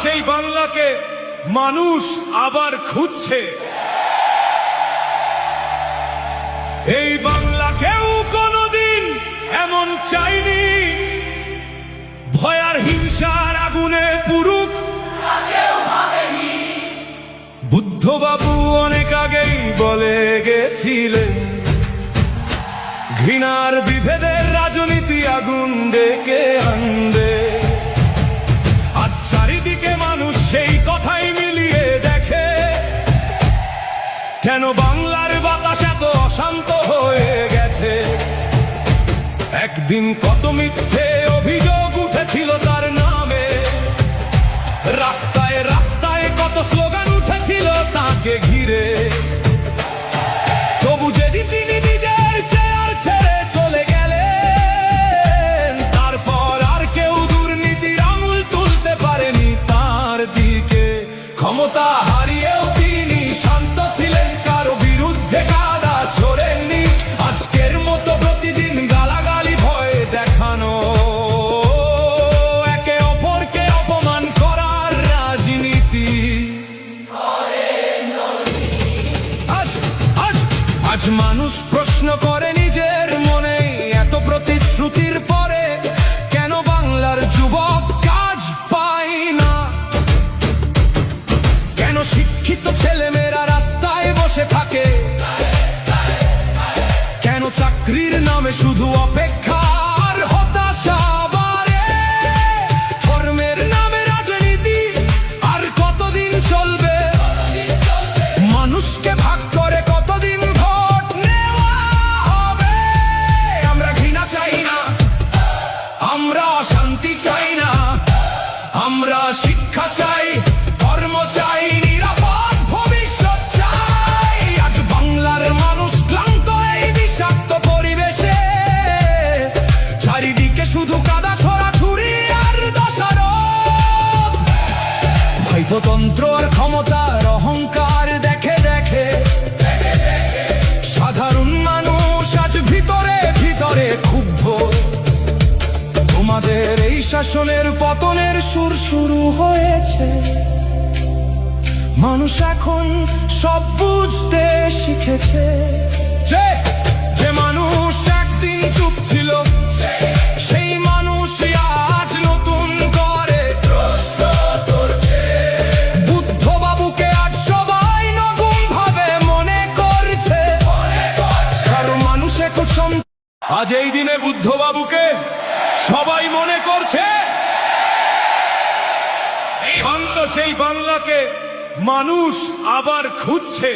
সেই বাংলাকে মানুষ আবার খুঁজছে। এই বাংলা কেউ কোনোদিন এমন চাইনি, ভয় আর হিংসার আগুনে পুরুক বুদ্ধবাবু অনেক আগেই বলে গেছিলেন, ঘৃণার বিভেদের রাজনীতি আগুন ডেকে আনবে। আজ চারিদিকে মানুষ সেই কথাই মিলিয়ে দেখে, কেন বাংলার বাতাস এত অশান্ত হয়ে গেছে। একদিন কত মিথ্যে অভিযোগ উঠেছিল তার নামে, রাস্তায় রাস্তায় কত স্লোগান উঠেছিল তাকে ঘিরে। তবু যেদিন তিনি নিজের চেয়ার ছেড়ে চলে গেলেন, তারপর আর কেউ দুর্নীতির আঙুল তুলতে পারেনি তার দিকে। ক্ষমতা হারিয়েও তিনি শান্ত ছিলেন, কারো বিরুদ্ধে কাদা ছোড়েননি। আজকের মতো প্রতিদিন গালাগালি ভয় দেখানো, একে অপরকে অপমান করার রাজনীতি। আজ মানুষ প্রশ্ন করে নিজের মনে, এত প্রতিশ্রুতির পরে কেন বাংলার যুবক কাজ পায় না? কেন শিক্ষিত ছেলেমেয়েরা রাস্তায় বসে থাকে? কেন চাকরির নামে শুধু অপেক্ষা আর হতাশা বাড়ে? ধর্মের নামে রাজনীতি আর কতদিন চলবে? মানুষকে ভাগ করে কতদিন ভোট নেওয়া হবে? আমরা ঘৃণা চাই না, আমরা অশান্তি চাই না, আমরা শিক্ষা চাই, ধর্ম চাই, নিরাপদ ভবিষ্যৎ চাই। আজ বাংলার মানুষ ক্লান্ত এই বিষাক্ত পরিবেশে, চারিদিকে শুধু কাদা ছড়াছুড়ি আর দোষারোপ। ভাইপোতন্ত্র আর ক্ষমতার অহংকার দেখে দেখে সাধারণ মানুষ আজ ভিতরে ভিতরে ক্ষুব্ধ। তোমাদের এই শাসনের পতনের সুর শুরু হয়েছে, মানুষ এখন সব বুঝতে শিখেছে। যে মানুষ একদিন চুপ ছিল, সেই মানুষ আজ নতুন করে বুদ্ধবাবুকে আজ সবাই নতুন ভাবে মনে করছে। কারণ মানুষ এখন আজ এই দিনে বুদ্ধবাবুকে সবাই মনে করছে। শান্ত সেই বাংলাকে মানুষ আবার খুঁজছে।